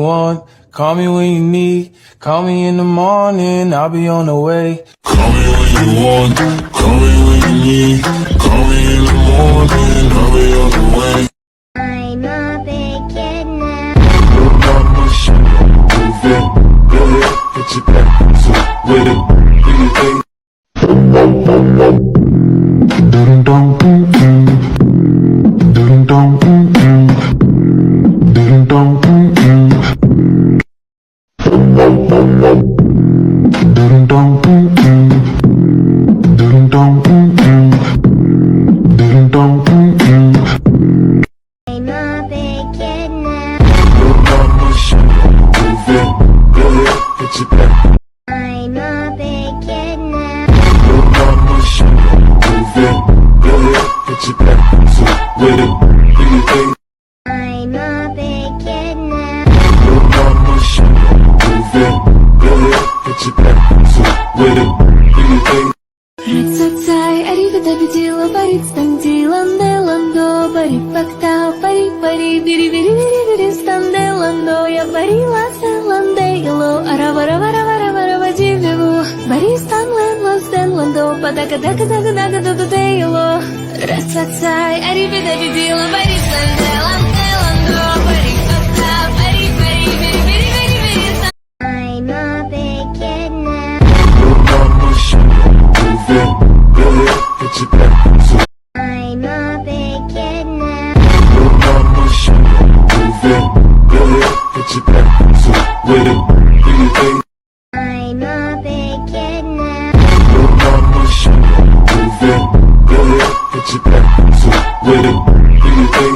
want, call me when you need. Call me in the morning, I'll be on the way. Call me when you want, call me when you need. Call me in the morning, I'll be on the way. I'm a big kid now. Look out my shit, move it, go ahead, put your back so with it. Do you think? Ding dong, ding dong, ding dong, ding dong, ding dong, ding dong. I'm a big kid now. Look out my shit, move it, go ahead, put your back. I'm a big kid now. Look out my shit, move it, go ahead, put your back so with it. Do you think? I'm a big kid now. Look out my shit, move it, go ahead, put your back so with it. Do you think? Рацацай, аривидабидила, барицтандиланде ландо, барипактау, пари-пари, бири-бири-бири-бири, станде ландо, я барила селанде ило, аравара-вара-вара-вара-вадививу, баристан лен ландо, падака-дака-дака-дака-дака-дака-де ило. Рацацай, аривидабидила, барицтанде ланде ландо, барипактау, пари-пари, бири-бири-бири-бири, I'm a big kid now. Look out my shit, move it, go ahead, put your back so. I'm a big kid now. Look out my shit, move it, go ahead, put your back so with it. Do you think? I'm a big kid now. Look out my shit, move it, go ahead, put your back so with it. Do you think?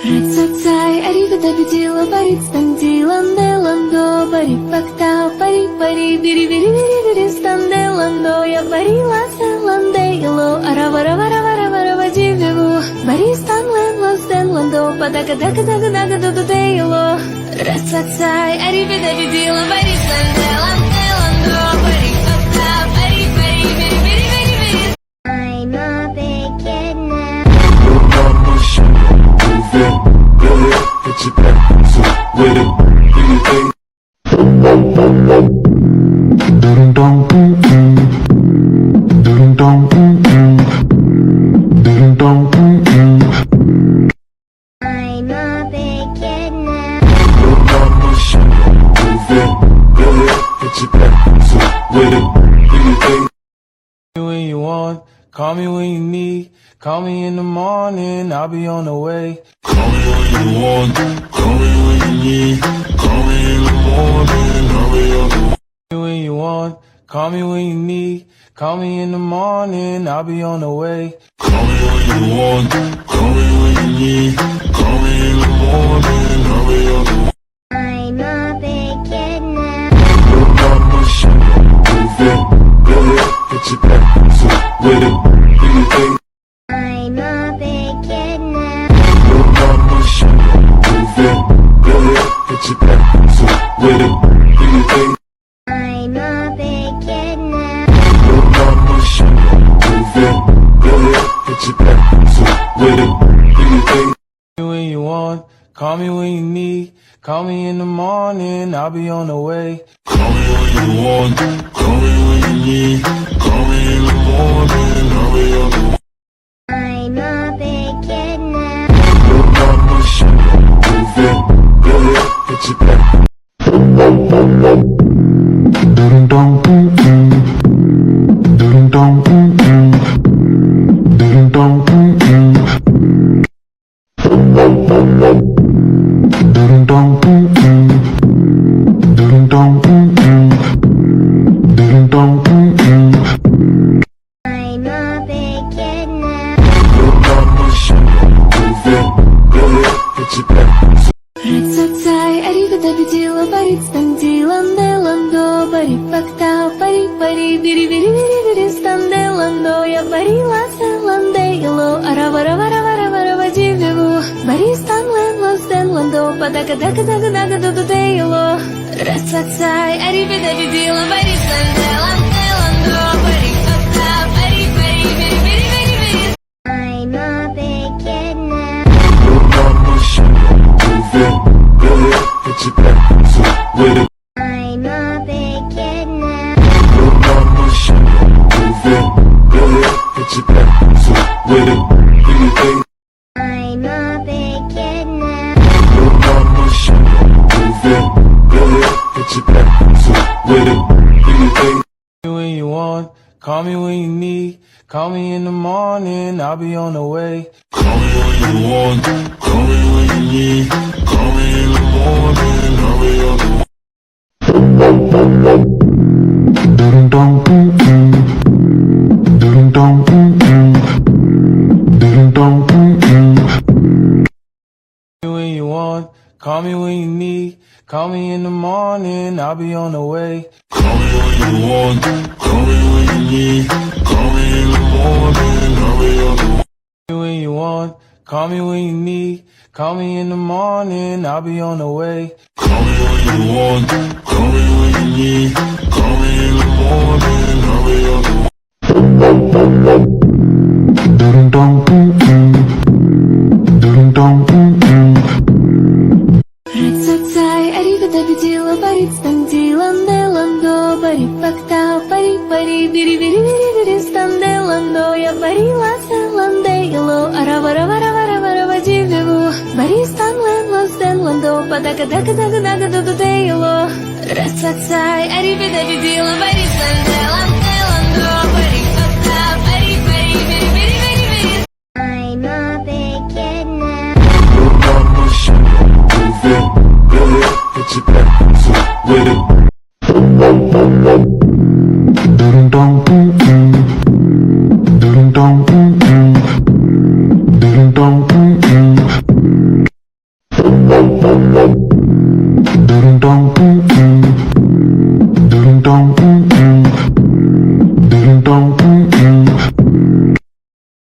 Рацацай, аривидабидила, барицтандиланде ландо, барипактау, пари-пари, бири-бири-бири-бири, станде ландо, я барила селанде ило, аравара-вара-вара-вара-вадививу, баристан лен ландо, падака-дака-дака-дака-дака-де ило. Рацацай, аривидабидила, барицтанде ланде ландо, барипактау, пари-пари, бири-бири-бири-бири. I'm a big kid now. Look out my shit, move it, go ahead, put your back so with it. Do you think? Ding dong, ding dong, ding dong. I'm a big kid now. Look out my shit, move it, go ahead, put your back so with it. Do you think? Call me when you want, call me when you need. Call me in the morning, I'll be on the way. Call me when you want, call me when you need. Call me in the morning, I'll be on the way. Call me when you want, call me when you need. Call me in the morning, I'll be on the way. Call me when you want, call me when you need. Call me in the morning, I'll be on the way. I'm a big kid now. Look out my shit, move it, go ahead, put your back so with it. Do you think? I'm a big kid now. Look out my shit, move it, go ahead, put your back so with it. Do you think? I'm a big kid now. Look out my shit, move it, go ahead, put your back so with it. Do you think? Call me when you want, call me when you need. Call me in the morning, I'll be on the way. Call me when you want, call me when you need. Call me in the morning, I'll be on the way. I'm a big kid now. Look out my shit, move it, go ahead, put your back. Ding dong, ding dong, ding dong, ding dong, ding dong, ding dong. I'm a big kid now. Look out my shit, move it, go ahead, put your back so. Рацацай, аривидабидила, барицтандиланде ландо, барипактау, пари-пари, бири-бири-бири-бири, станде ландо, я барила селанде ило, аравара-вара-вара-вара-вадививу, баристан лен ландо, падака-дака-дака-дака-дака-де ило. Рацацай, аривидабидила, барицтанде ланде ландо, барипактау, пари-пари, бири-бири-бири-бири. I'm a big kid now. Look out my shit, move it, go ahead, put your back it. Go ahead, put your back to it with it. Do your thing, I'm a big kid now. no mama shit. Move it. Go ahead, put your back to it with it. Do your thing. Call me when you want, call me when you need. Call me in the morning, I'll be on the way. Call me when you want, call me when you need. Call me in the morning, I'll be on the way. Ding dong, ding dong, ding dong. Call me when you want, call me when you need. Call me in the morning, I'll be on the way. Call me when you want, call me when you need. Call me in the morning, I'll be on the way. Call me when you want, call me when you need. Call me in the morning, I'll be on the way. Call me when you want, call me when you need. Call me in the morning, I'll be on the way. Ding dong, ding dong. Рацацай, арига победила, парит стандиланде ландо, пари фактау, пари пари, бири бири бири бири станде ландо, я парила стеланде ело, аравара вара вара вара вадивеву, пари станлен лостен ландо, падака дака дака дака ду де ело. Рацацай, арига победила, парит станде ланде ландо, пари фактау, пари пари, бири бири бири бири. I'm a big kid now. No mama shit. Move it. Go ahead, put your back to it with it. Ding dong, ding dong, ding dong. Ding dong, ding dong, ding dong.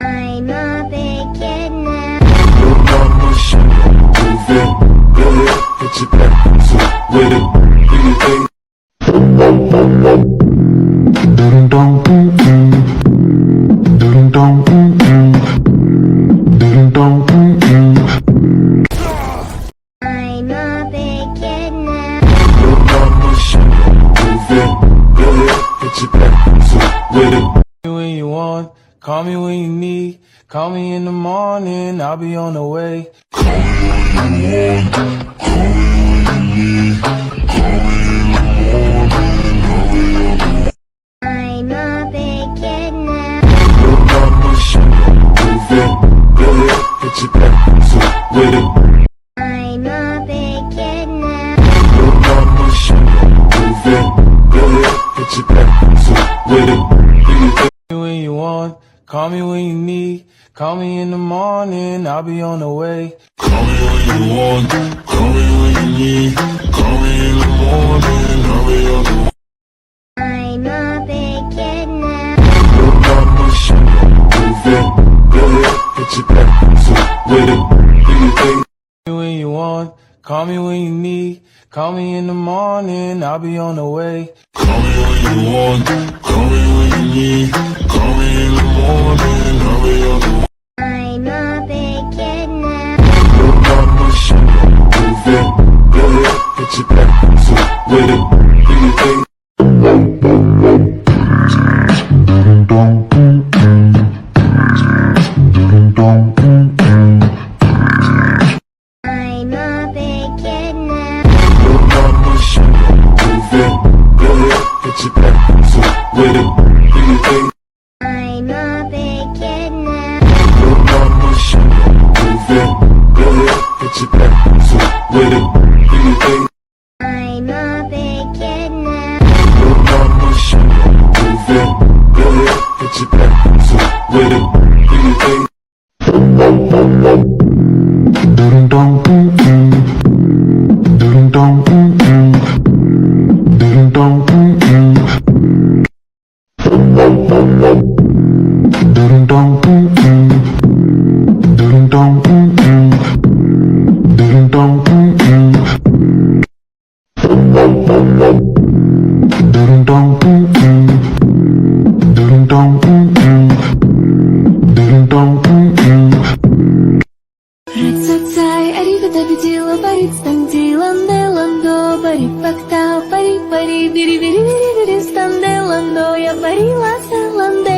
I'm a big kid now. No mama shit. Move it. Go ahead, put your back to it with it. Do your thing, Ding dong, ding dong, ding dong. I'm a big kid now. no mama shit. Move it. Go ahead, put your back to it with it. Call me when you want, call me when you need. Call me in the morning, I'll be on the way. I'm a big kid now. No mama shit. Move it. Go ahead, put your back to it with it. I'm a big kid now. No mama shit. Move it. Go ahead, put your back to it with it. Do your thing, Call me when you want, call me when you need. Call me in the morning, I'll be on the way. call me when you want, call me when you need. Call me in the morning, I'll be on the way. I'm a big kid now. No mama shit. Move it. Go ahead, put your back to it with it. Do your thing, Call me when you want, call me when you need. Call me in the morning, I'll be on the way. call me when you want, call me when you need. Call me in the morning, I'll be on the way. I'm a big kid now. No mama shit. Move it. Go ahead, put your back to it with it. Do your thing, Ding dong, ding dong. I'm a big kid now. no mama shit. Move it. Go ahead, put your back to it with it. Do your thing, I'm a big kid now. no mama shit. Move it. Go ahead, put your back to it with it. Do your thing, I'm a big kid now. no mama shit. Move it. Go ahead, put your back to it with it. Do your thing, Ding dong, ding dong, ding dong. Ding dong, ding dong, ding dong. Ding dong, ding dong, ding dong. Рацацай, арига победила, парит стандиланде ландо, пари фактау, пари пари, бири бири бири бири станде ландо, я парила стеланде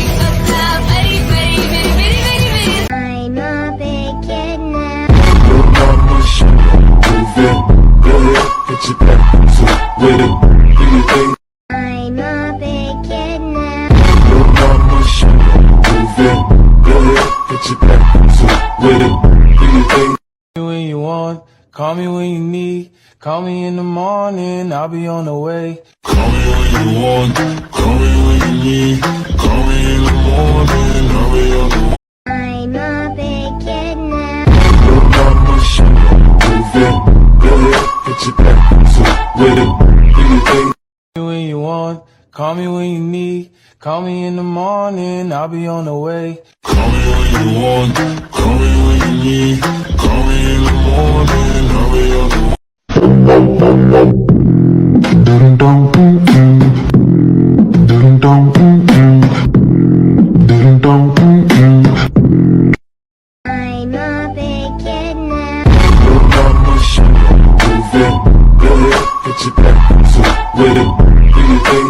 pari pakka, pari pari, very very very very. I'm a big kid now. Your mama should move it, go ahead, get your back to with it. Do you think I'm a big kid now. your mama should move it, go ahead, get your back to with it. Do you think When you want, call me when you need. Call me in the morning, I'll be on the way. call me when you want, call me when you need, call me in the morning, I'll be on the way. I'm a big kid now. Your mama should move it, go ahead, get your back to with it. Do you think When you want, call me when you need. Call me in the morning, I'll be on the way. call me when you want, call me when you need, call me in the morning, I'll be on the way. Ding dong, ding dong, ding dong, I'm a big kid now. Your mama should move it, go ahead, get your back to with it. Do you think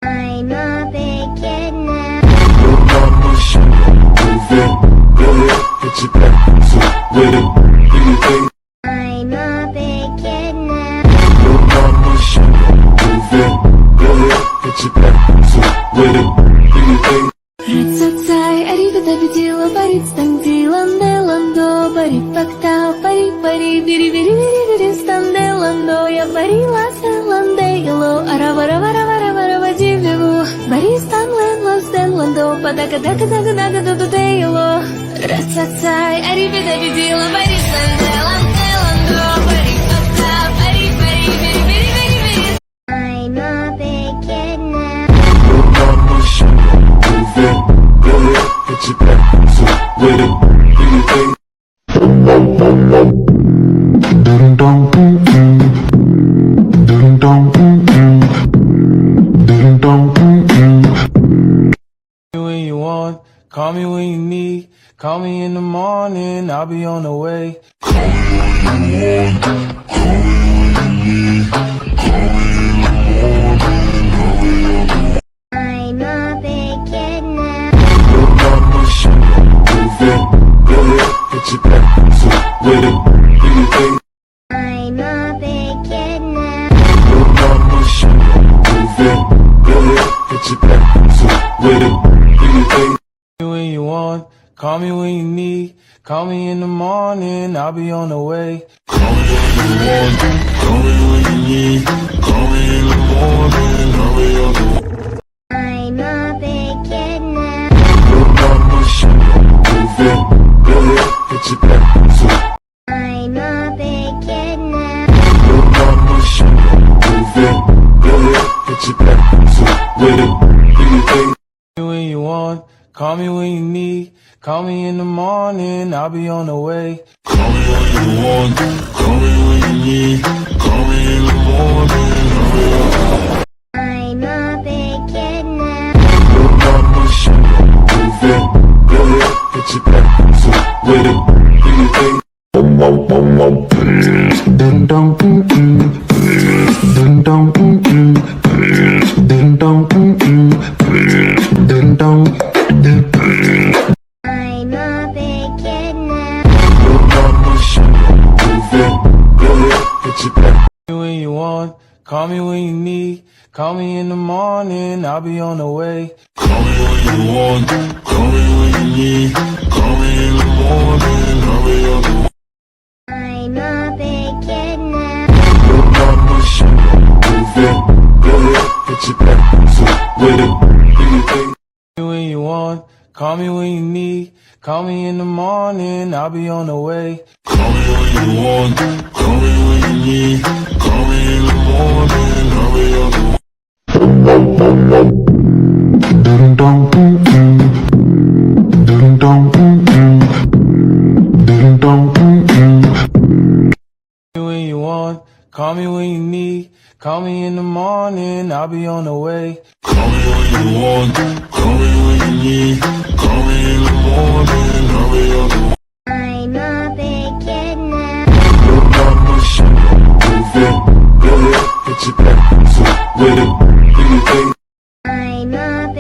I'm a big kid now. your mama should move it, go ahead, get your back to with it. Do you think I'm a big kid now. your mama should move it, go ahead, get your back to with it. Do you think Рацацай, аригата битила, парит станди, ланде ландо, пари пакта, пари пари, бири бири бири бири, станде ландо, я пари ласта, ланде ело, аравара вара вара вара вадивлеву, пари стан лен ластен ландо, падака дака дака дака до де ело. Рацацай, аригата битила, парит станде, ланде ландо, пари пакта, пари пари, бири бири бири бири. I'm a big kid now. your mama should move it, go ahead, get your back to with it. Do you think ding dong, ding dong, ding dong, When you want, call me when you need. Call me in the morning, I'll be on the way. I'm a big kid now. your mama should move it, go ahead, get your back to with it. Do you think I'm a big kid now. your mama should move it, go ahead, get your back to with it. Do you think When you want, call me when you need. Call me in the morning, I'll be on the way. call me when you want, call me when you need, call me in the morning, I'll be on the way. I'm a big kid now. Your mama should move it, go ahead, get your back to I'm a big kid now. your mama should move it, go ahead, get your back to with it. Do you think When you want, call me when you need. Call me in the morning, I'll be on the way. call me when you want, call me when you need, call me in the morning, I'll be on the way. I'm a big kid now. Your mama should move it, go ahead, get your back to with it. Do you think ding dong, ding dong, ding dong, ding dong, I'm a big kid now. your mama should move it, go ahead, get your back When you want, call me when you need. Call me in the morning, I'll be on the way. call me when you want, call me when you need, call me in the morning, I'll be on the way. I'm a big kid now. Your mama should move it, go ahead, get your back to with it. Do you think When you want, call me when you need. Call me in the morning, I'll be on the way. call me when you want, call me when you need, call me in the morning, I'll be on the way. ding dong, ding dong, ding dong, When you want, call me when you need. Call me in the morning, I'll be on the way. Call me when you want, call me when you need, call me in the morning, I'll be on the way. I'm a big kid now. Your mama should move it. Go ahead, get your back to it with it.